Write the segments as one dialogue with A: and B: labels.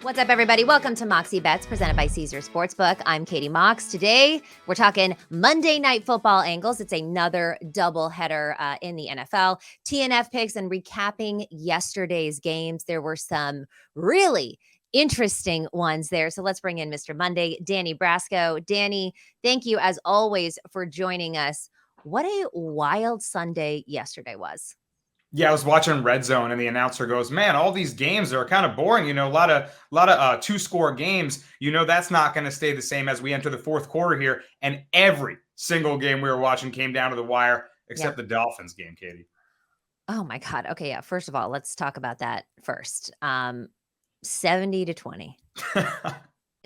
A: What's up, everybody? Welcome to Moxie Bets, presented by Caesar Sportsbook. I'm Katie Mox. Today, we're talking Monday Night Football angles. It's another doubleheader in the NFL. TNF picks and recapping yesterday's games. There were some really interesting ones there. So let's bring in Mr. Monday, Danny Brasco. Danny, thank you as always for joining us. What a wild Sunday yesterday was.
B: Yeah, I was watching Red Zone, and the announcer goes, "Man, all these games are kind of boring. A lot of two-score games. That's not going to stay the same as we enter the fourth quarter here." And every single game we were watching came down to the wire, except the Dolphins game, Katie.
A: Oh my God. Okay, yeah. First of all, let's talk about that first. 70-20.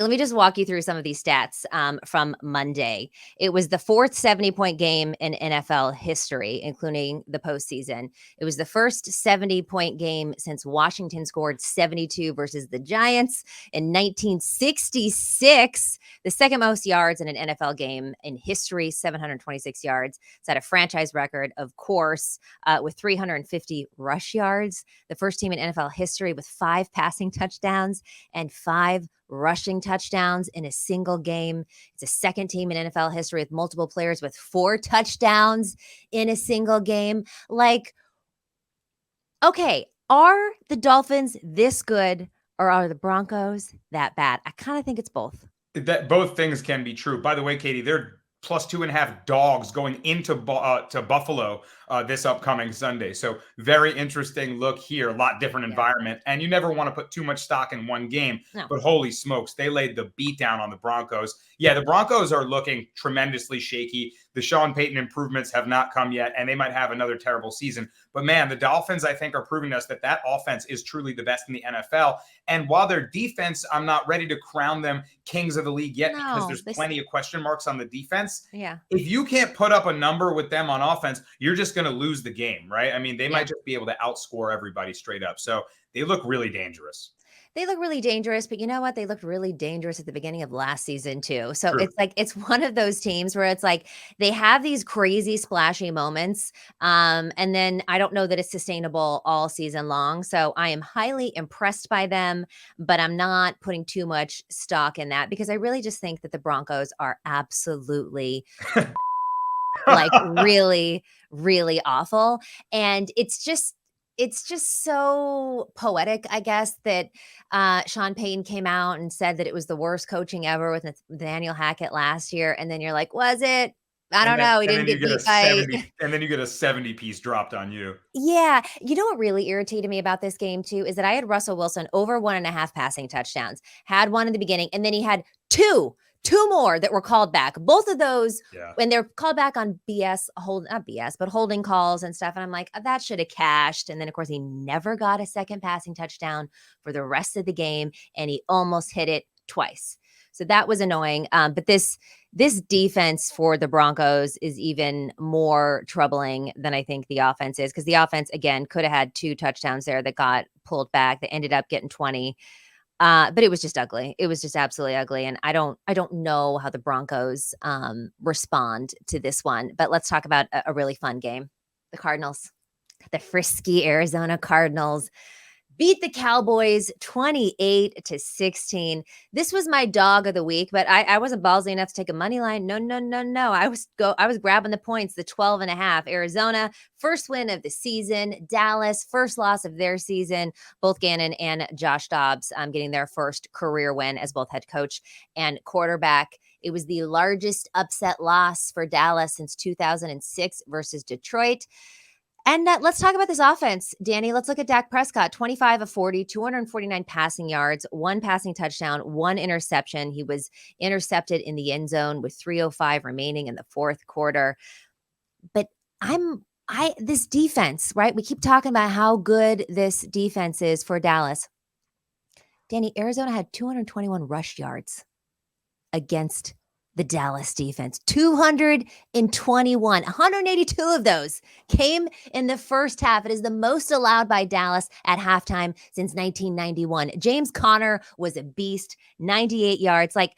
A: Let me just walk you through some of these stats from Monday. It was the fourth 70-point game in NFL history, including the postseason. It was the first 70-point game since Washington scored 72 versus the Giants in 1966. The second most yards in an NFL game in history, 726 yards. It's at a franchise record, of course, with 350 rush yards. The first team in NFL history with 5 passing touchdowns and 5 rushing touchdowns in a single game. It's a second team in NFL history with multiple players with 4 touchdowns in a single game. Like, okay, are the Dolphins this good or are the Broncos that bad? I kind of think it's both.
B: That both things can be true. By the way, Katie, they're +2.5 dogs going into to Buffalo this upcoming Sunday. So very interesting look here. A lot different environment. And you never want to put too much stock in one game.
A: No.
B: But holy smokes, they laid the beat down on the Broncos. Yeah, the Broncos are looking tremendously shaky. The Sean Payton improvements have not come yet, and they might have another terrible season. But man, the Dolphins, I think, are proving us that offense is truly the best in the NFL. And while their defense, I'm not ready to crown them kings of the league yet because there's plenty of question marks on the defense.
A: Yeah.
B: If you can't put up a number with them on offense, you're just going to lose the game, right? I mean, they might just be able to outscore everybody straight up. So they look really dangerous.
A: They look really dangerous, but you know what? They looked really dangerous at the beginning of last season too. So It's like, it's one of those teams where it's like they have these crazy splashy moments. And then I don't know that it's sustainable all season long. So I am highly impressed by them, but I'm not putting too much stock in that because I really just think that the Broncos are absolutely like really, really awful. And it's just so poetic, I guess, that Sean Payton came out and said that it was the worst coaching ever with Nathaniel Hackett last year. And then you're like, was it? I don't know. He didn't get beat by.
B: And then you get a 70-piece dropped on you.
A: Yeah. You know what really irritated me about this game, too, is that I had Russell Wilson over 1.5 passing touchdowns, had one in the beginning, and then he had two more that were called back. Both of those, when they're called back on not BS, but holding calls and stuff. And I'm like, that should have cashed. And then, of course, he never got a second passing touchdown for the rest of the game. And he almost hit it twice. So that was annoying. But this defense for the Broncos is even more troubling than I think the offense is, because the offense, again, could have had 2 touchdowns there that got pulled back. They ended up getting 20. But it was just ugly. It was just absolutely ugly. And I don't know how the Broncos respond to this one. But let's talk about a really fun game. The Cardinals, the frisky Arizona Cardinals, beat the Cowboys 28-16. This was my dog of the week, but I wasn't ballsy enough to take a money line. No. I was grabbing the points, the 12.5. Arizona, first win of the season. Dallas, first loss of their season. Both Gannon and Josh Dobbs getting their first career win as both head coach and quarterback. It was the largest upset loss for Dallas since 2006 versus Detroit. And let's talk about this offense, Danny. Let's look at Dak Prescott, 25 of 40, 249 passing yards, 1 passing touchdown, 1 interception. He was intercepted in the end zone with 3:05 remaining in the fourth quarter. But this defense, right? We keep talking about how good this defense is for Dallas. Danny, Arizona had 221 rush yards against the Dallas defense. 221, 182 of those came in the first half. It is the most allowed by Dallas at halftime since 1991. James Conner was a beast, 98 yards. Like,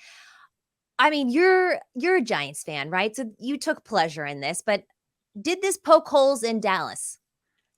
A: I mean, you're a Giants fan, right? So you took pleasure in this, but did this poke holes in Dallas?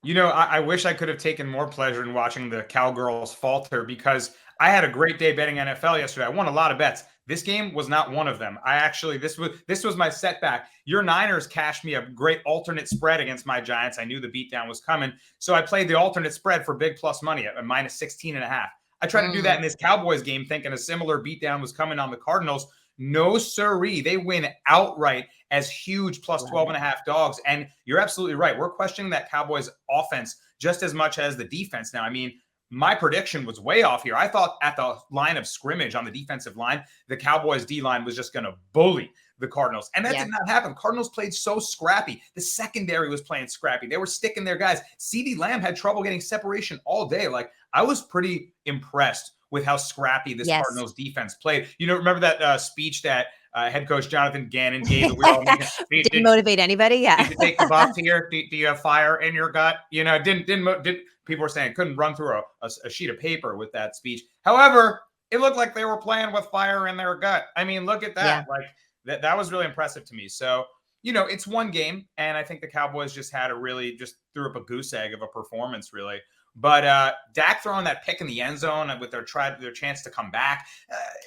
B: I wish I could have taken more pleasure in watching the Cowgirls falter because I had a great day betting NFL yesterday. I won a lot of bets. This game was not one of them. This was my setback. Your Niners cashed me a great alternate spread against my Giants. I knew the beatdown was coming, so I played the alternate spread for big plus money at minus 16.5. I tried to do that in this Cowboys game, thinking a similar beatdown was coming on the Cardinals. No siree. They win outright as huge plus 12.5 dogs. And you're absolutely right. We're questioning that Cowboys offense just as much as the defense now. I mean, my prediction was way off here. I thought at the line of scrimmage on the defensive line, the Cowboys D-line was just going to bully the Cardinals. And that did not happen. Cardinals played so scrappy. The secondary was playing scrappy. They were sticking their guys. CeeDee Lamb had trouble getting separation all day. Like, I was pretty impressed with how scrappy this Cardinals defense played. Remember that speech that head coach Jonathan Gannon gave? That we all
A: didn't motivate anybody. Yeah.
B: Did you take the Bucs here? Do you have fire in your gut? Didn't people were saying couldn't run through a sheet of paper with that speech. However, it looked like they were playing with fire in their gut. I mean, look at that. Like that was really impressive to me. So, it's one game, and I think the Cowboys just threw up a goose egg of a performance, really. But Dak throwing that pick in the end zone with their chance to come back,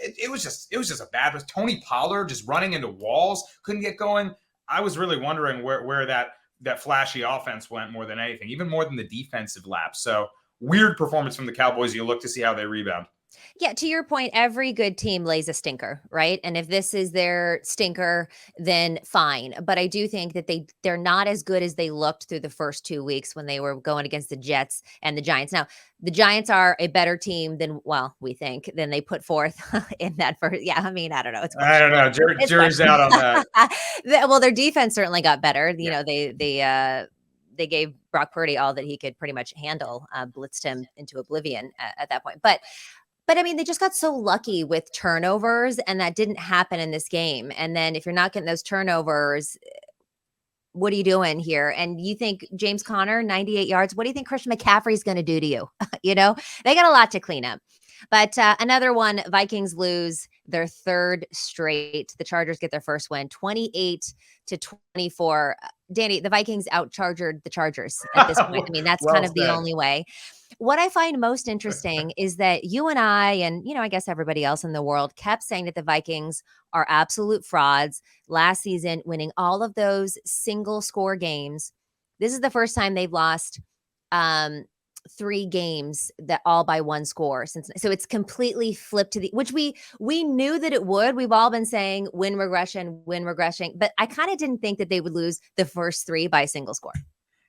B: it was just a bad. It was Tony Pollard just running into walls, couldn't get going. I was really wondering where that flashy offense went more than anything, even more than the defensive lapse. So weird performance from the Cowboys. You look to see how they rebound.
A: Yeah, to your point, every good team lays a stinker, right? And if this is their stinker, then fine. But I do think that they're not as good as they looked through the first 2 weeks when they were going against the Jets and the Giants. Now, the Giants are a better team than they put forth in that first. Yeah, I mean, I don't know.
B: I don't know. Jury's out on that.
A: Well, their defense certainly got better. They gave Brock Purdy all that he could pretty much handle, blitzed him into oblivion at that point. But I mean, they just got so lucky with turnovers, and that didn't happen in this game. And then if you're not getting those turnovers, what are you doing here? And you think James Conner, 98 yards, what do you think Christian McCaffrey's going to do to you? They got a lot to clean up. But another one, Vikings lose their third straight. The Chargers get their first win, 28-24. Danny, the Vikings out-chargered the Chargers at this point. I mean, that's kind of the only way. What I find most interesting is that you and I, and, I guess everybody else in the world kept saying that the Vikings are absolute frauds last season, winning all of those single score games. This is the first time they've lost 3 games that all by 1 score since. So it's completely flipped to which we knew that it would. We've all been saying win regression, but I kind of didn't think that they would lose the first 3 by a single score.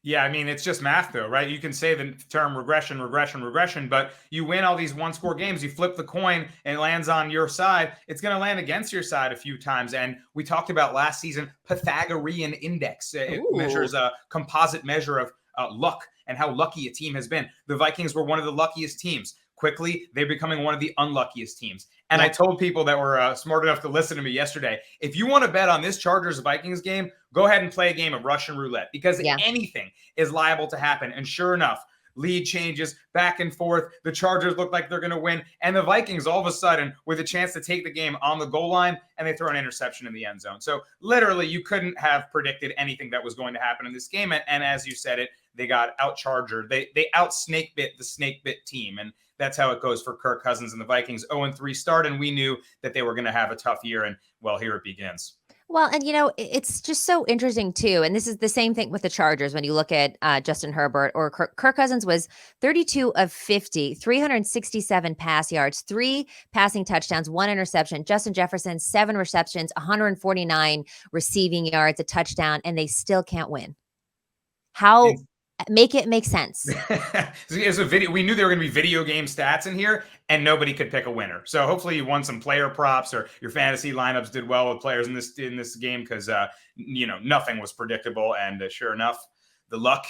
B: Yeah, I mean, it's just math, though, right? You can say the term regression, but you win all these one-score games, you flip the coin, and it lands on your side. It's going to land against your side a few times. And we talked about last season, Pythagorean index. It measures a composite measure of luck and how lucky a team has been. The Vikings were one of the luckiest teams. Quickly, they're becoming one of the unluckiest teams. And I told people that were smart enough to listen to me yesterday, if you want to bet on this Chargers-Vikings game, go ahead and play a game of Russian roulette because anything is liable to happen. And sure enough, lead changes back and forth. The Chargers look like they're going to win. And the Vikings, all of a sudden, with a chance to take the game on the goal line, and they throw an interception in the end zone. So literally, you couldn't have predicted anything that was going to happen in this game. And as you said it, they got out-chargered. They out-snake-bit the snake-bit team. And that's how it goes for Kirk Cousins and the Vikings. 0-3 start, and we knew that they were going to have a tough year. And, well, here it begins.
A: Well, and it's just so interesting too. And this is the same thing with the Chargers. When you look at Justin Herbert or Kirk Cousins was 32 of 50, 367 pass yards, 3 passing touchdowns, 1 interception. Justin Jefferson, 7 receptions, 149 receiving yards, a touchdown, and they still can't win. How? Make it make sense.
B: There's a video. We knew there were going to be video game stats in here, and nobody could pick a winner. So hopefully you won some player props, or your fantasy lineups did well with players in this game because nothing was predictable. And sure enough, the luck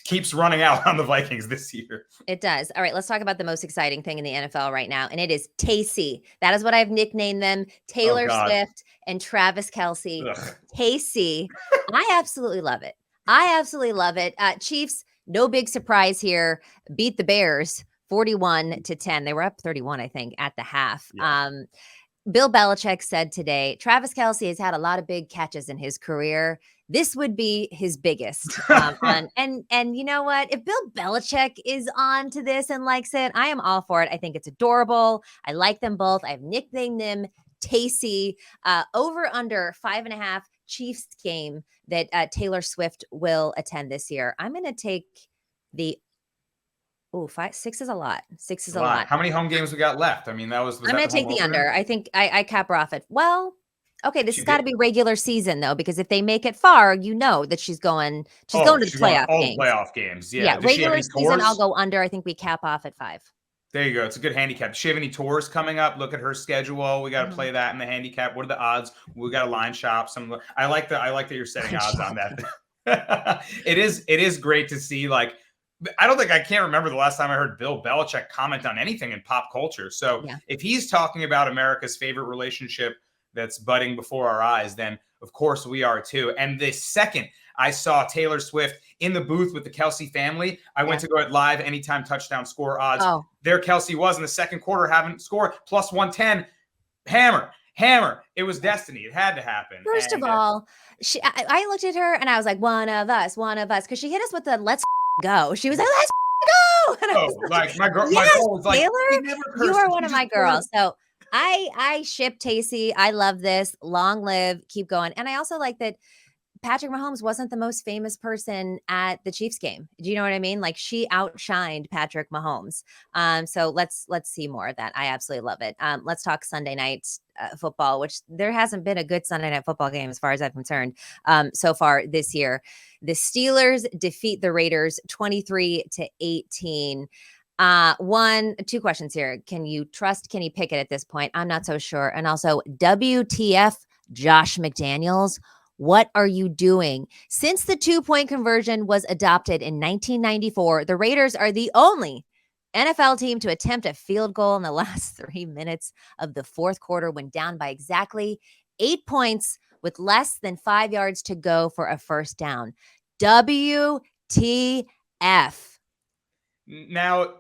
B: keeps running out on the Vikings this year.
A: It does. All right, let's talk about the most exciting thing in the NFL right now, and it is Taysom. That is what I've nicknamed them: Taylor Swift and Travis Kelce. Taysom. I absolutely love it. Chiefs, no big surprise here, beat the Bears 41-10. They were up 31, I think, at the half. Yeah. Bill Belichick said today, Travis Kelce has had a lot of big catches in his career. This would be his biggest. And you know what? If Bill Belichick is on to this and likes it, I am all for it. I think it's adorable. I like them both. I've nicknamed them Tacey. Over under 5.5 Chiefs game that Taylor Swift will attend this year. I'm going to take the 6 is a lot. 6 is a lot.
B: How many home games we got left? I mean, was
A: I'm going to take the under. I think I cap her off at, well, okay, this has got to be regular season though, because if they make it far, you know that she's going to the playoff games.
B: Playoff games.
A: Yeah, regular season, I'll go under. I think we cap off at 5.
B: There you go. It's a good handicap. Does she have any tours coming up? Look at her schedule. We got to play that in the handicap. What are the odds? We got to line shop some. I like that you're setting odds on that. It is great to see. Like, I can't remember the last time I heard Bill Belichick comment on anything in pop culture. So if he's talking about America's favorite relationship that's budding before our eyes, then of course we are too. And the second I saw Taylor Swift in the booth with the Kelce family, I went to go at live anytime touchdown score odds. There Kelce was in the second quarter, having scored plus 110. Hammer. It was destiny. It had to happen.
A: First of all, I looked at her and I was like, one of us, because she hit us with the let's go. She was like, let's go. And
B: my girl was like,
A: Taylor, you are one of my girls. So I ship Tacey. I love this. Long live, keep going. And I also like that Patrick Mahomes wasn't the most famous person at the Chiefs game. Do you know what I mean? Like, she outshined Patrick Mahomes. So let's see more of that. I absolutely love it. Let's talk Sunday night football, which there hasn't been a good Sunday night football game as far as I'm concerned so far this year. The Steelers defeat the Raiders 23-18. Two questions here. Can you trust Kenny Pickett at this point? I'm not so sure. And also, WTF, Josh McDaniels, what are you doing? Since the 2-point conversion was adopted in 1994, the Raiders are the only NFL team to attempt a field goal in the last 3 minutes of the fourth quarter when down by exactly 8 points with less than 5 yards to go for a first down. WTF.
B: Now,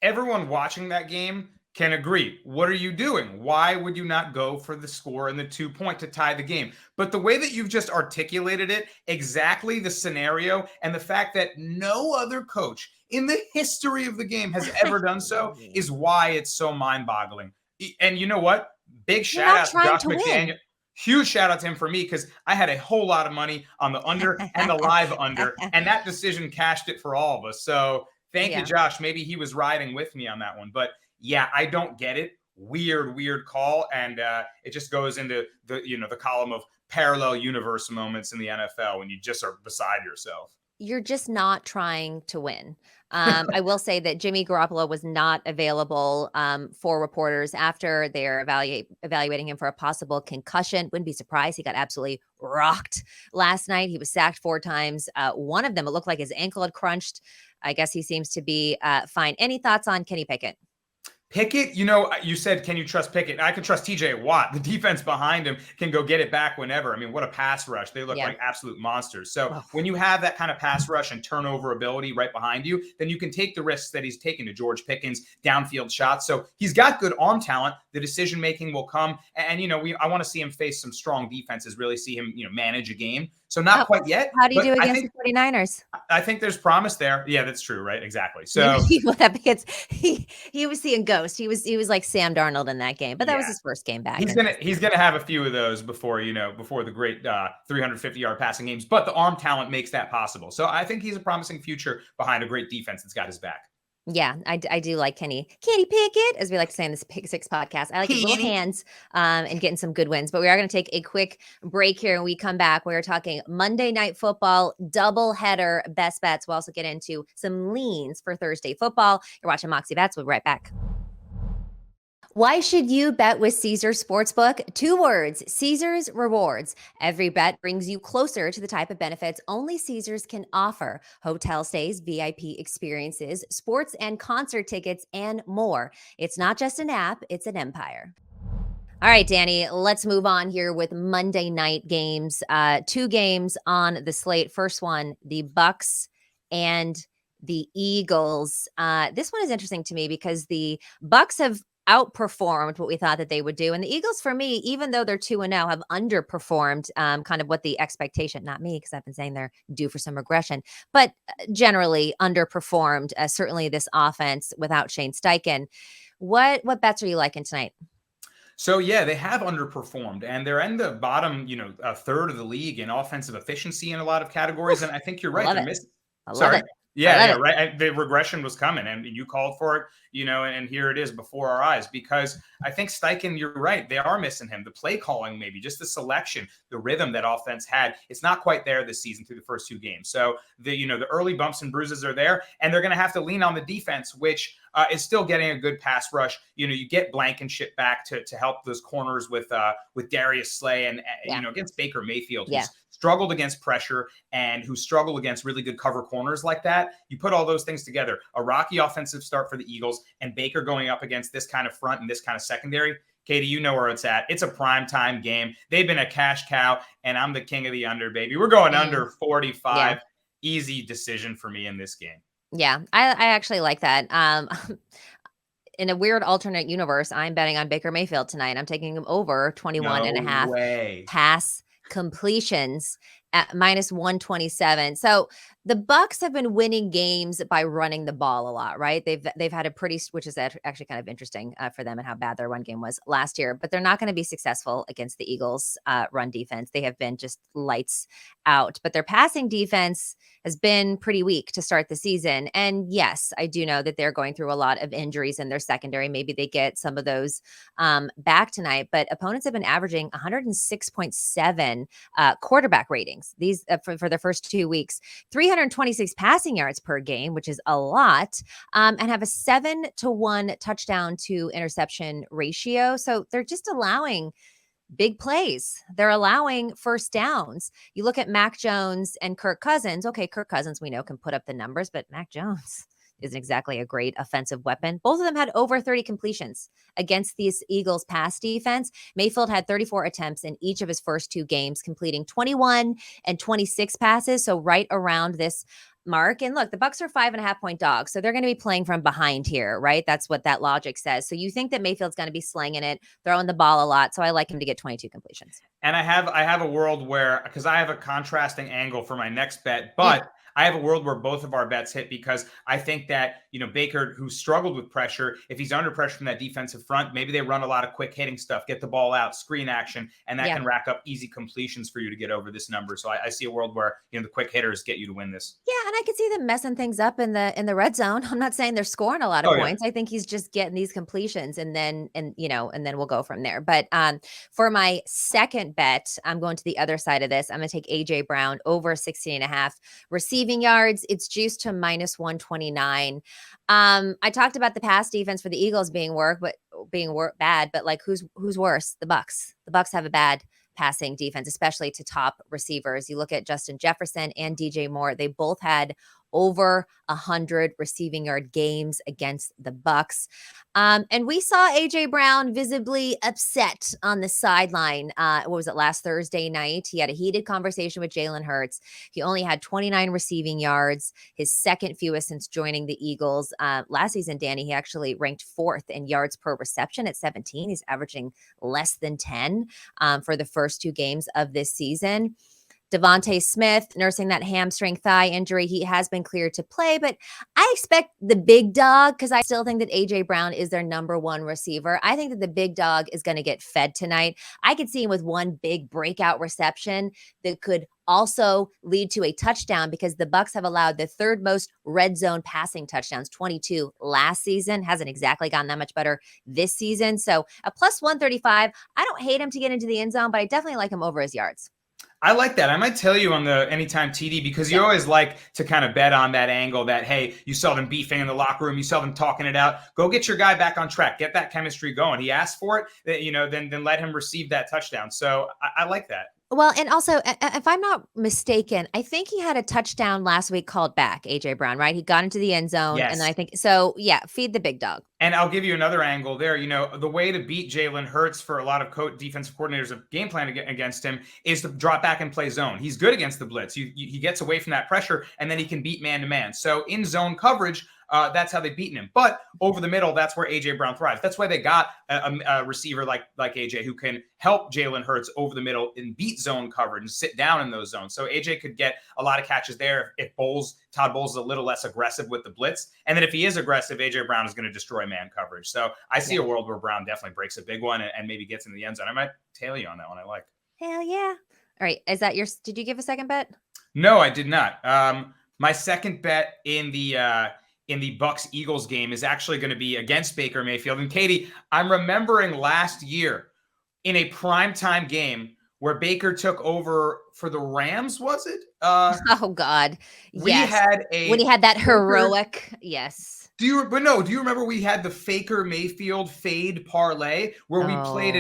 B: everyone watching that game can agree. What are you doing? Why would you not go for the score and the 2-point to tie the game? But the way that you've just articulated it, exactly the scenario, and the fact that no other coach in the history of the game has ever done so is why it's so mind-boggling. And you know what? Big shout out to Josh McDaniel. Huge shout out to him for me, because I had a whole lot of money on the under and the live under, and that decision cashed it for all of us. So thank you, Josh. Maybe he was riding with me on that one. But yeah, I don't get it. Weird call. And it just goes into the column of parallel universe moments in the NFL when you just are beside yourself.
A: You're just not trying to win. I will say that Jimmy Garoppolo was not available for reporters after they're evaluating him for a possible concussion. Wouldn't be surprised. He got absolutely rocked last night. He was sacked 4 times. One of them, it looked like his ankle had crunched. I guess he seems to be fine. Any thoughts on Kenny Pickett?
B: Pickett, you said, can you trust Pickett? I can trust TJ Watt. The defense behind him can go get it back whenever. I mean, what a pass rush. They look like absolute monsters. So when you have that kind of pass rush and turnover ability right behind you, then you can take the risks that he's taken to George Pickens, downfield shots. So he's got good arm talent. The decision-making will come. And, I want to see him face some strong defenses, really see him, manage a game. So not quite yet.
A: How do you do against the 49ers?
B: I think there's promise there. Yeah, that's true, right? Exactly. So
A: he was seeing ghosts. He was like Sam Darnold in that game, but that was his first game back.
B: He's gonna have a few of those before the great 350-yard passing games. But the arm talent makes that possible. So I think he's a promising future behind a great defense that's got his back.
A: Yeah, I do like Kenny Pickett, as we like to say in this Pick Six podcast. I like his little hands and getting some good wins. But we are going to take a quick break here. When we come back, we are talking Monday Night Football, double-header best bets. We'll also get into some leans for Thursday football. You're watching Moxie Bets. We'll be right back. Why should you bet with Caesars Sportsbook? 2 words, Caesars Rewards. Every bet brings you closer to the type of benefits only Caesars can offer. Hotel stays, VIP experiences, sports and concert tickets, and more. It's not just an app, it's an empire. All right, Danny, let's move on here with Monday night games. 2 games on the slate. First one, the Bucs and the Eagles. This one is interesting to me because the Bucs have outperformed what we thought that they would do. And the Eagles, for me, even though they're 2-0, have underperformed kind of what the expectation, not me, because I've been saying they're due for some regression, but generally underperformed, certainly this offense without Shane Steichen. What bets are you liking tonight?
B: So yeah, they have underperformed, and they're in the bottom, a third of the league in offensive efficiency in a lot of categories.
A: Oof,
B: And I think you're
A: I
B: right;
A: love
B: they're
A: it.
B: missing.
A: I love
B: Sorry.
A: it. I
B: Yeah,
A: love
B: yeah,
A: it.
B: right. The regression was coming, and you called for it, and here it is before our eyes. Because I think Steichen, you're right; they are missing him. The play calling, maybe just the selection, the rhythm that offense had, it's not quite there this season through the first 2 games. So the early bumps and bruises are there, and they're going to have to lean on the defense, which is still getting a good pass rush. You get Blankenship back to help those corners with Darius Slay and
A: Yeah.
B: Against Baker Mayfield,
A: Yeah.
B: who's struggled against pressure and who struggled against really good cover corners like that. You put all those things together, a rocky offensive start for the Eagles, and Baker going up against this kind of front and this kind of secondary. Katie, you know where it's at. It's a primetime game. They've been a cash cow, and I'm the king of the under, baby. We're going under 45.
A: Yeah.
B: Easy decision for me in this game.
A: Yeah, I actually like that. In a weird alternate universe, I'm betting on Baker Mayfield tonight. I'm taking him over 21 and a
B: No
A: half
B: way.
A: pass completions at -127. So the Bucs have been winning games by running the ball a lot, right? They've had a pretty, which is actually kind of interesting for them and how bad their run game was last year. But they're not going to be successful against the Eagles' run defense. They have been just lights out. But their passing defense has been pretty weak to start the season. And yes, I do know that they're going through a lot of injuries in their secondary. Maybe they get some of those back tonight. But opponents have been averaging 106.7 quarterback ratings these for the first 2 weeks, 326 passing yards per game, which is a lot, and have a 7-to-1 touchdown to interception ratio. So they're just allowing big plays. They're allowing first downs. You look at Mac Jones and Kirk Cousins. Okay, Kirk Cousins, we know, can put up the numbers, but Mac Jones isn't exactly a great offensive weapon. Both of them had over 30 completions against these Eagles pass defense. Mayfield had 34 attempts in each of his first 2 games, completing 21 and 26 passes. So right around this mark. And look, the Bucs are 5.5-point dogs, so they're going to be playing from behind here, right? That's what that logic says. So you think that Mayfield's going to be slinging it, throwing the ball a lot. So I like him to get 22 completions.
B: And I have a world where, because I have a contrasting angle for my next bet, but I have a world where both of our bets hit, because I think that, Baker, who struggled with pressure, if he's under pressure from that defensive front, maybe they run a lot of quick hitting stuff, get the ball out, screen action, and that can rack up easy completions for you to get over this number. So I see a world where, the quick hitters get you to win this.
A: Yeah, and I could see them messing things up in the red zone. I'm not saying they're scoring a lot of points. I think he's just getting these completions, and then we'll go from there. But for my second bet, I'm going to the other side of this. I'm going to take AJ Brown over 16.5 receiving yards. It's juiced to -129. I talked about the pass defense for the Eagles being bad, but like who's worse? The Bucs. The Bucs have a bad passing defense, especially to top receivers. You look at Justin Jefferson and DJ Moore. They both had over 100 receiving yard games against the Bucs. And we saw AJ Brown visibly upset on the sideline. What was it, last Thursday night? He had a heated conversation with Jalen Hurts. He only had 29 receiving yards, his second fewest since joining the Eagles. Last season, Danny, he actually ranked 4th in yards per reception at 17. He's averaging less than 10 for the first 2 games of this season. Devontae Smith nursing that hamstring thigh injury. He has been cleared to play, but I expect the big dog, because I still think that AJ Brown is their number 1 receiver. I think that the big dog is going to get fed tonight. I could see him with one big breakout reception that could also lead to a touchdown, because the Bucs have allowed the 3rd most red zone passing touchdowns, 22 last season. Hasn't exactly gotten that much better this season. So a +135. I don't hate him to get into the end zone, but I definitely like him over his yards.
B: I like that. I might tell you on the Anytime TD, because you always like to kind of bet on that angle that, hey, you saw them beefing in the locker room, you saw them talking it out. Go get your guy back on track. Get that chemistry going. He asked for it, then let him receive that touchdown. So I like that.
A: Well, and also, if I'm not mistaken, I think he had a touchdown last week called back, AJ Brown, right? He got into the end zone.
B: Yes.
A: And then I think, so yeah, feed the big dog.
B: And I'll give you another angle there. The way to beat Jalen Hurts for a lot of defensive coordinators of game plan against him is to drop back and play zone. He's good against the blitz. He gets away from that pressure, and then he can beat man-to-man. So in zone coverage, that's how they've beaten him. But over the middle, that's where A.J. Brown thrives. That's why they got a receiver like A.J. who can help Jalen Hurts over the middle and beat zone coverage and sit down in those zones. So A.J. could get a lot of catches there if Todd Bowles is a little less aggressive with the blitz. And then if he is aggressive, A.J. Brown is going to destroy man coverage. So I see a world where Brown definitely breaks a big one and maybe gets into the end zone. I might tail you on that one. I like.
A: Hell yeah. All right. Is that did you give a second bet?
B: No, I did not. My second bet in the Bucs Eagles game is actually going to be against Baker Mayfield. And Katie, I'm remembering last year in a primetime game where Baker took over for the Rams, was it?
A: Oh God. Yes. When he had that heroic, yes.
B: Do you remember we had the Faker Mayfield fade parlay where we played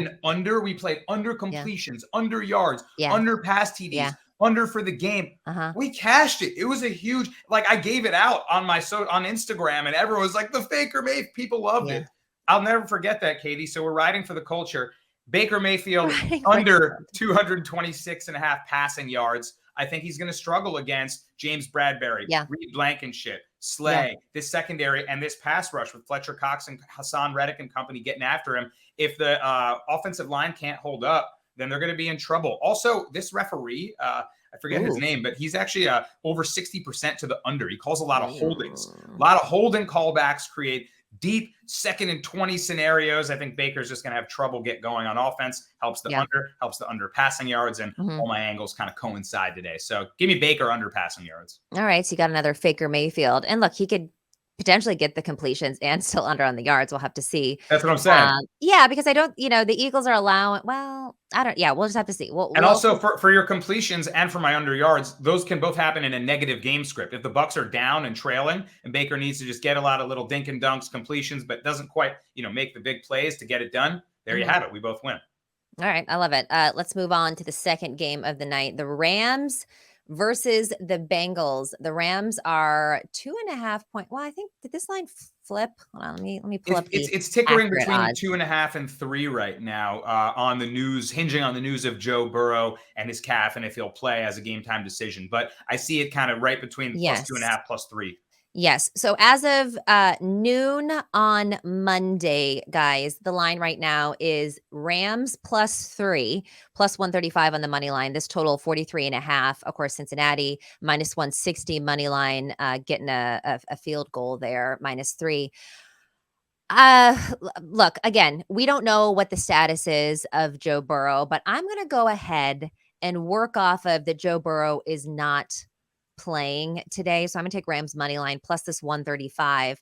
B: we played under completions, under yards, under pass TDs, under for the game. We cashed it. It was a huge, I gave it out on on Instagram and everyone was like, the Faker Mayfield, people loved it. I'll never forget that, Katie. So we're riding for the culture. Baker Mayfield under 226.5 passing yards. I think he's going to struggle against James Bradbury, Reed Blankenship, Slay, this secondary, and this pass rush with Fletcher Cox and Hassan Reddick and company getting after him. If the offensive line can't hold up, then they're going to be in trouble. Also, this referee, I forget his name, but he's actually over 60% to the under. He calls a lot of holdings. A lot of holding callbacks create deep 2nd and 20 scenarios. I think Baker's just going to have trouble get going on offense. Helps the under passing yards, and all my angles kind of coincide today. So give me Baker under passing yards.
A: All right. So you got another Faker Mayfield. And look, he could potentially get the completions and still under on the yards. We'll have to see.
B: That's what I'm saying.
A: Because I don't, the Eagles are allowing, we'll just have to see.
B: Also for your completions and for my under yards, those can both happen in a negative game script. If the Bucs are down and trailing and Baker needs to just get a lot of little dink and dunks completions, but doesn't quite, make the big plays to get it done, there you have it. We both win.
A: All right. I love it. Let's move on to the second game of the night. The Rams versus the Bengals. The Rams are 2.5 point. Well, I think, did this line flip? Hold on, let me pull up.
B: It's tickering between 2.5 and 3 right now on the news, hinging on the news of Joe Burrow and his calf and if he'll play as a game time decision. But I see it kind of right between plus 2.5, plus 3.
A: Yes. So as of noon on Monday, guys, the line right now is Rams +3, plus 135 on the money line. This total 43.5. Of course, Cincinnati minus 160 money line, getting a field goal there, -3. Look, again, we don't know what the status is of Joe Burrow, but I'm going to go ahead and work off of that Joe Burrow is not playing today. So I'm going to take Rams money line plus this 135.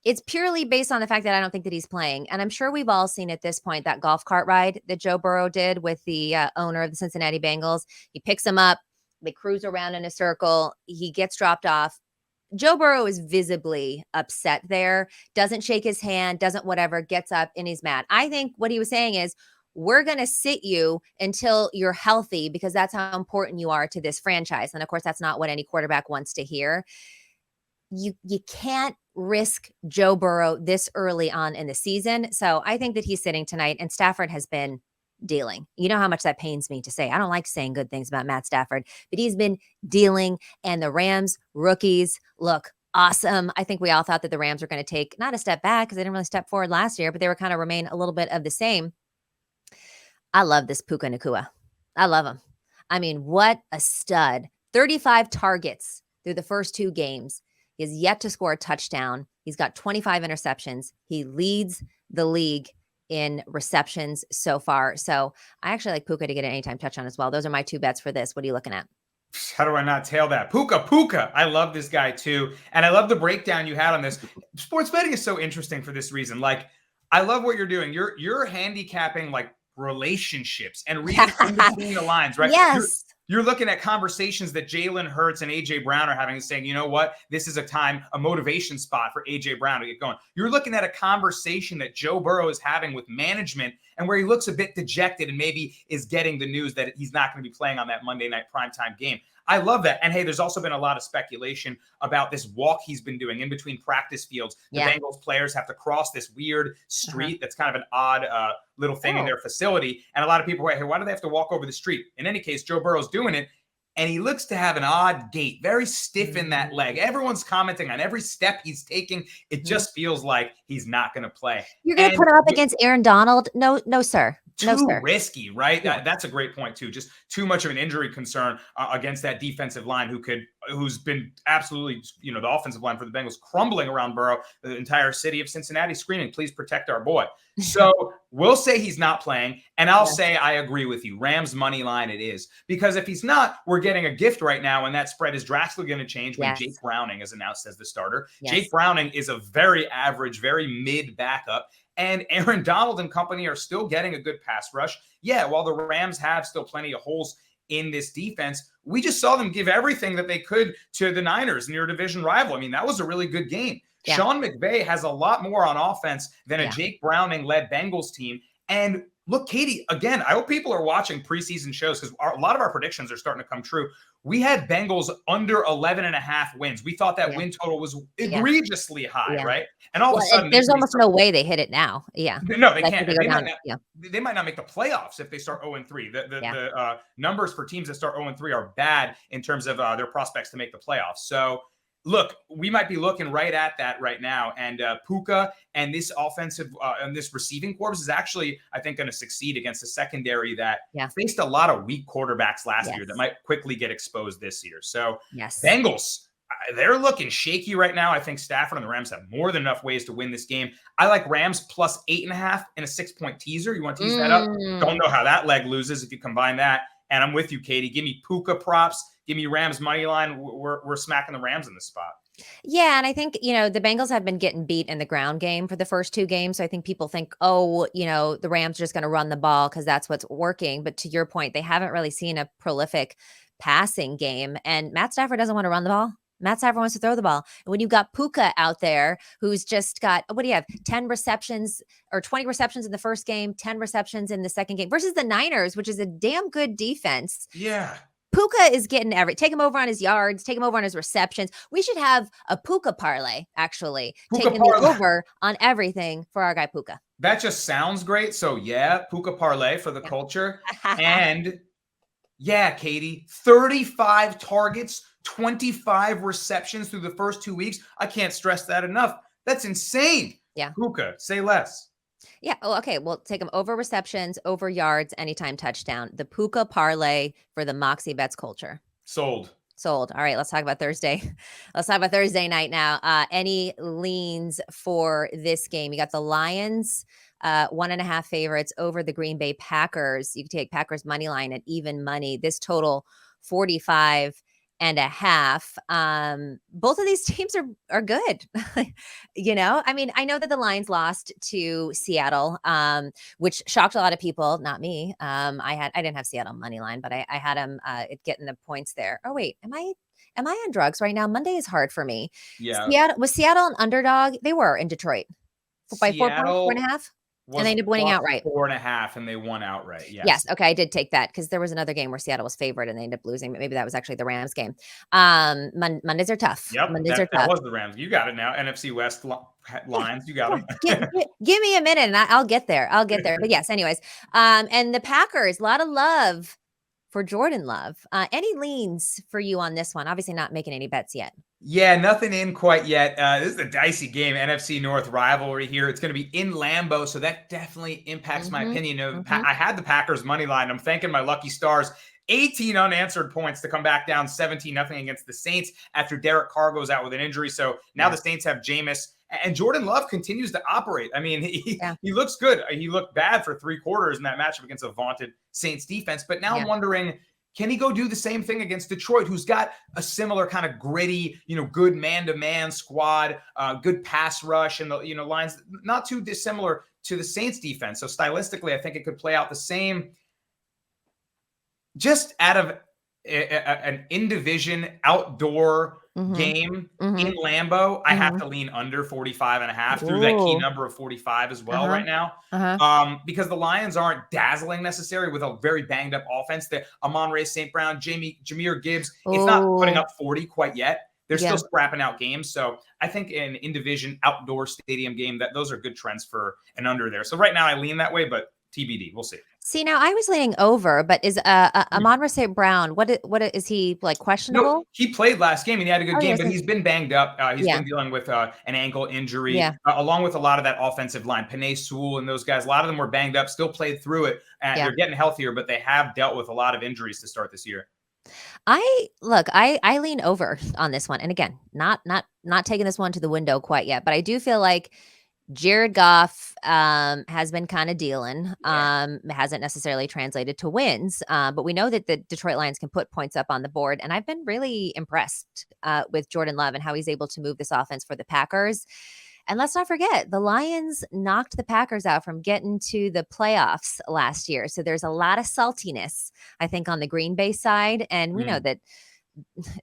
A: It's purely based on the fact that I don't think that he's playing. And I'm sure we've all seen at this point that golf cart ride that Joe Burrow did with the owner of the Cincinnati Bengals. He picks him up. They cruise around in a circle. He gets dropped off. Joe Burrow is visibly upset there, doesn't shake his hand, doesn't whatever, gets up and he's mad. I think what he was saying is, we're going to sit you until you're healthy because that's how important you are to this franchise. And of course, that's not what any quarterback wants to hear. You can't risk Joe Burrow this early on in the season. So I think that he's sitting tonight, and Stafford has been dealing. You know how much that pains me to say. I don't like saying good things about Matt Stafford, but he's been dealing, and the Rams rookies look awesome. I think we all thought that the Rams were going to take not a step back because they didn't really step forward last year, but they were kind of remain a little bit of the same. I love this Puka Nacua. I love him. I mean, what a stud. 35 targets through the first 2 games. He has yet to score a touchdown. He's got 25 interceptions. He leads the league in receptions so far. So I actually like Puka to get an anytime touchdown as well. Those are my 2 bets for this. What are you looking at?
B: How do I not tail that? Puka. I love this guy too. And I love the breakdown you had on this. Sports betting is so interesting for this reason. I love what you're doing. You're handicapping relationships and reading in between the lines, right?
A: Yes.
B: You're looking at conversations that Jalen Hurts and A.J. Brown are having and saying, you know what? This is a motivation spot for A.J. Brown to get going. You're looking at a conversation that Joe Burrow is having with management and where he looks a bit dejected and maybe is getting the news that he's not going to be playing on that Monday night primetime game. I love that. And hey, there's also been a lot of speculation about this walk he's been doing in between practice fields. The Bengals players have to cross this weird street that's kind of an odd little thing in their facility. And a lot of people are like, hey, why do they have to walk over the street? In any case, Joe Burrow's doing it. and he looks to have an odd gait, very stiff in that leg. Everyone's commenting on every step he's taking. It just feels like he's not going to play.
A: You're going to put him up against Aaron Donald? No, sir. No,
B: Too
A: sir.
B: risky, right?
A: Yeah.
B: That's a great point too. Just too much of an injury concern against that defensive line who's been absolutely, the offensive line for the Bengals crumbling around Burrow, the entire city of Cincinnati screaming, please protect our boy. So we'll say he's not playing, and I'll say I agree with you. Rams money line it is. Because if he's not, we're getting a gift right now, and that spread is drastically going to change when Jake Browning is announced as the starter. Jake Browning is a very average, very mid backup. And Aaron Donald and company are still getting a good pass rush. Yeah, while the Rams have still plenty of holes in this defense, we just saw them give everything that they could to the Niners, near division rival. I mean, that was a really good game. Yeah. Sean McVay has a lot more on offense than a Jake Browning-led Bengals team. And look, Katie, again, I hope people are watching preseason shows because a lot of our predictions are starting to come true. We had Bengals under 11.5 wins. We thought that win total was egregiously high, right? And all of a sudden,
A: there's almost no way they hit it now. Yeah.
B: No, they can't. They might not make the playoffs if they start 0-3. The numbers for teams that start 0-3 are bad in terms of their prospects to make the playoffs. So, look, we might be looking right at that right now. And Puka and this offensive and this receiving corps is actually, I think, going to succeed against a secondary that faced a lot of weak quarterbacks last year that might quickly get exposed this year. So Bengals, they're looking shaky right now. I think Stafford and the Rams have more than enough ways to win this game. I like Rams plus 8.5 in a 6-point teaser. You want to use that up? Don't know how that leg loses if you combine that. And I'm with you, Katie. Give me Puka props. Give me Rams money line. We're smacking the Rams in this spot.
A: Yeah, and I think, the Bengals have been getting beat in the ground game for the first 2 games. So I think people think, the Rams are just going to run the ball because that's what's working. But to your point, they haven't really seen a prolific passing game. And Matt Stafford doesn't want to run the ball. Matt Stafford wants to throw the ball. And when you got Puka out there, who's just got, 10 receptions or 20 receptions in the first game, 10 receptions in the second game versus the Niners, which is a damn good defense.
B: Yeah.
A: Puka is getting take him over on his yards, take him over on his receptions. We should have a Puka parlay, actually, taking the over on everything for our guy Puka.
B: That just sounds great. So Puka parlay for the culture. And Katie, 35 targets, 25 receptions through the first 2 weeks. I can't stress that enough. That's insane.
A: Yeah.
B: Puka, say less.
A: Yeah. Oh, okay. We'll take them over receptions, over yards, anytime touchdown. The Puka parlay for the Moxie Bets culture.
B: Sold.
A: All right. Let's talk about Thursday. Let's talk about Thursday night now. Any leans for this game? You got the Lions, 1.5 favorites over the Green Bay Packers. You can take Packers money line at even money. This total 45.5. Both of these teams are good. I mean, I know that the Lions lost to Seattle, which shocked a lot of people, not me. I didn't have Seattle money line, but I had them getting the points there. Oh wait, am I on drugs right now? Monday is hard for me.
B: Yeah.
A: Was Seattle an underdog? They were in Detroit by 4 points, 4.5. And they ended up winning outright.
B: 4.5, and they won outright.
A: Yes. Okay. I did take that because there was another game where Seattle was favored and they ended up losing. But maybe that was actually the Rams game. Mondays are tough.
B: Yep.
A: Mondays are tough.
B: That was the Rams. You got it now. NFC West lines. You got them.
A: Give me a minute and I'll get there. But yes, anyways. And the Packers, a lot of love for Jordan Love. Any leans for you on this one? Obviously not making any bets yet.
B: Yeah, nothing in quite yet. This is a dicey game, NFC North rivalry here. It's going to be in Lambeau, so that definitely impacts my opinion. I had the Packers money line. I'm thanking my lucky stars. 18 unanswered points to come back down 17-0 against the Saints after Derek Carr goes out with an injury. So now the Saints have Jameis, and Jordan Love continues to operate. I mean, he looks good. He looked bad for 3 quarters in that matchup against a vaunted Saints defense. But now I'm wondering, can he go do the same thing against Detroit, who's got a similar kind of gritty, good man-to-man squad, good pass rush, and the lines not too dissimilar to the Saints defense. So stylistically, I think it could play out the same. Just out of an in-division outdoor game in Lambeau, I have to lean under 45.5 through that key number of 45 as well right now. Because the Lions aren't dazzling necessarily with a very banged up offense. The Amon-Ra St. Brown, Jahmyr Gibbs, it's not putting up 40 quite yet. They're still scrapping out games. So I think an in-division outdoor stadium game, that those are good trends for an under there. So right now I lean that way, but TBD. We'll see.
A: See, now I was leaning over, but is Amon-Ra St. Brown, is he like
B: No,
A: questionable?
B: he played last game and he had a good
A: Oh,
B: game,
A: yes.
B: but he's been banged up. He's
A: Yeah.
B: been dealing with an ankle injury,
A: Yeah.
B: along with a lot of that offensive line. Panay Sewell and those guys, a lot of them were banged up, still played through it, and
A: Yeah.
B: they're getting healthier, but they have dealt with a lot of injuries to start this year.
A: I lean over on this one. And again, not taking this one to the window quite yet, but I do feel like Jared Goff has been kind of dealing.
B: Yeah.
A: Hasn't necessarily translated to wins, but we know that the Detroit Lions can put points up on the board. And I've been really impressed with Jordan Love and how he's able to move this offense for the Packers. And let's not forget, the Lions knocked the Packers out from getting to the playoffs last year. So there's a lot of saltiness, I think, on the Green Bay side. And we know that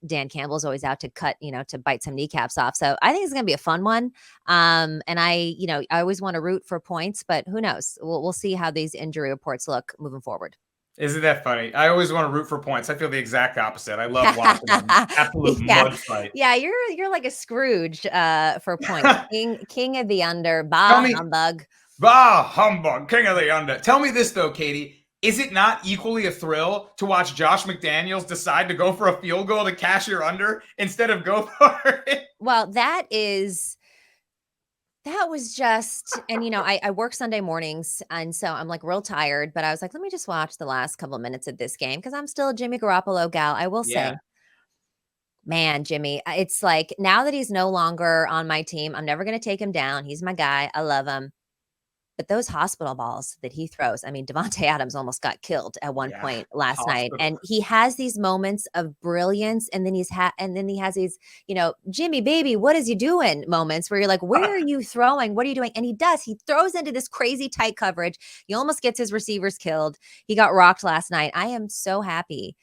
A: Dan Campbell's always out to cut, to bite some kneecaps off. So I think it's going to be a fun one. And I always want to root for points, but who knows? We'll see how these injury reports look moving forward.
B: Isn't that funny? I always want to root for points. I feel the exact opposite. I love watching them. Absolute
A: Yeah.
B: mud fight.
A: Yeah, you're like a Scrooge for points. King of the under.
B: Tell me,
A: Humbug.
B: bah, humbug, king of the under. Tell me this, though, Katie. Is it not equally a thrill to watch Josh McDaniels decide to go for a field goal to cash your under instead of go for it?
A: Well, that was just, and I work Sunday mornings, and so I'm like real tired, but I was like, let me just watch the last couple of minutes of this game because I'm still a Jimmy Garoppolo gal. I will say, man, Jimmy, it's like now that he's no longer on my team, I'm never going to take him down. He's my guy. I love him. But those hospital balls that he throws, I mean, Devontae Adams almost got killed at one point last night. And he has these moments of brilliance. And then he has these, Jimmy, baby, what is he doing moments where you're like, where are you throwing? What are you doing? And he throws into this crazy tight coverage. He almost gets his receivers killed. He got rocked last night. I am so happy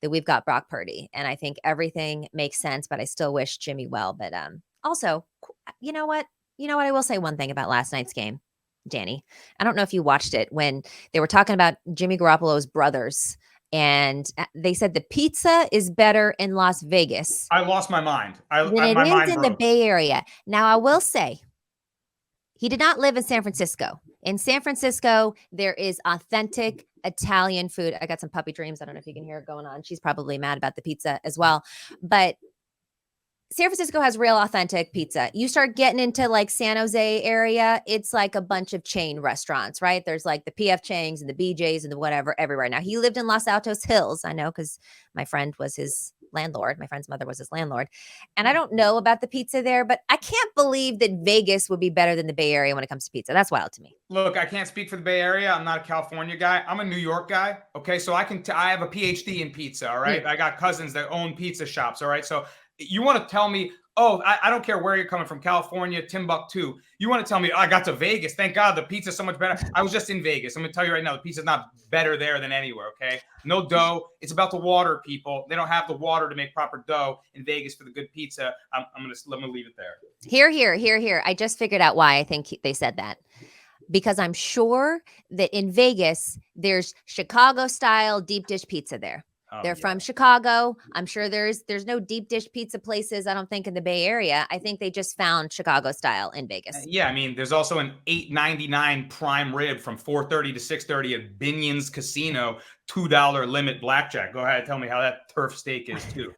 A: that we've got Brock Purdy. And I think everything makes sense, but I still wish Jimmy well. But also, you know what? I will say one thing about last night's game. Danny, I don't know if you watched it when they were talking about Jimmy Garoppolo's brothers, and they said the pizza is better in Las Vegas.
B: I lost my mind.
A: Than it is in the Bay Area. Now, I will say, he did not live in San Francisco. In San Francisco, there is authentic Italian food. I got some puppy dreams. I don't know if you can hear it going on. She's probably mad about the pizza as well, but San Francisco has real authentic pizza. You start getting into like San Jose area, it's like a bunch of chain restaurants, right? There's like the PF Chang's and the BJ's and the whatever everywhere. Now, he lived in Los Altos Hills. I know because my friend was his landlord. My friend's mother was his landlord. And I don't know about the pizza there, but I can't believe that Vegas would be better than the Bay Area when it comes to pizza. That's wild to me.
B: Look, I can't speak for the Bay Area. I'm not a California guy. I'm a New York guy. Okay. So I have a PhD in pizza. All right. I got cousins that own pizza shops. All right. So you want to tell me, I don't care where you're coming from, California, Timbuktu. You want to tell me, I got to Vegas. Thank God the pizza's so much better. I was just in Vegas. I'm going to tell you right now, the pizza's not better there than anywhere, okay? No dough. It's about the water, people. They don't have the water to make proper dough in Vegas for the good pizza. I'm going to leave it there.
A: Here. I just figured out why I think they said that. Because I'm sure that in Vegas, there's Chicago-style deep dish pizza there. They're from Chicago. I'm sure there's no deep dish pizza places, I don't think, in the Bay Area. I think they just found Chicago style in Vegas.
B: Yeah, I mean, there's also an $8.99 prime rib from 4:30 to 6:30 at Binion's Casino, $2 limit blackjack. Go ahead, tell me how that turf steak is too.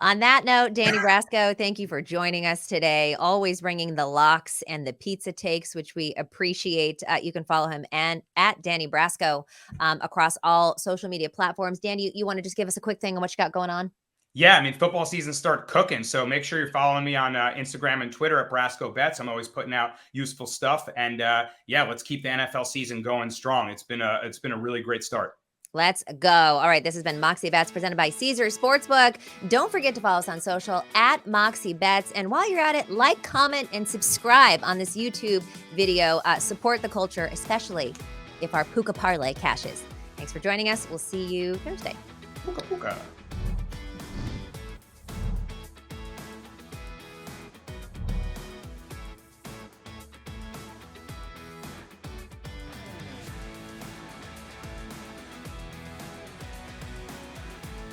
A: On that note, Danny Brasco, thank you for joining us today. Always bringing the locks and the pizza takes, which we appreciate. You can follow him at Danny Brasco across all social media platforms. Danny, you want to just give us a quick thing on what you got going on?
B: Yeah, I mean, football season start cooking, so make sure you're following me on Instagram and Twitter at Brasco Bets. I'm always putting out useful stuff, and let's keep the NFL season going strong. It's been a really great start.
A: Let's go. All right, this has been Moxie Bets presented by Caesar Sportsbook. Don't forget to follow us on social at Moxie Bets. And while you're at it, like, comment, and subscribe on this YouTube video. Support the culture, especially if our Puka Parlay cashes. Thanks for joining us. We'll see you Thursday.
B: Puka Puka.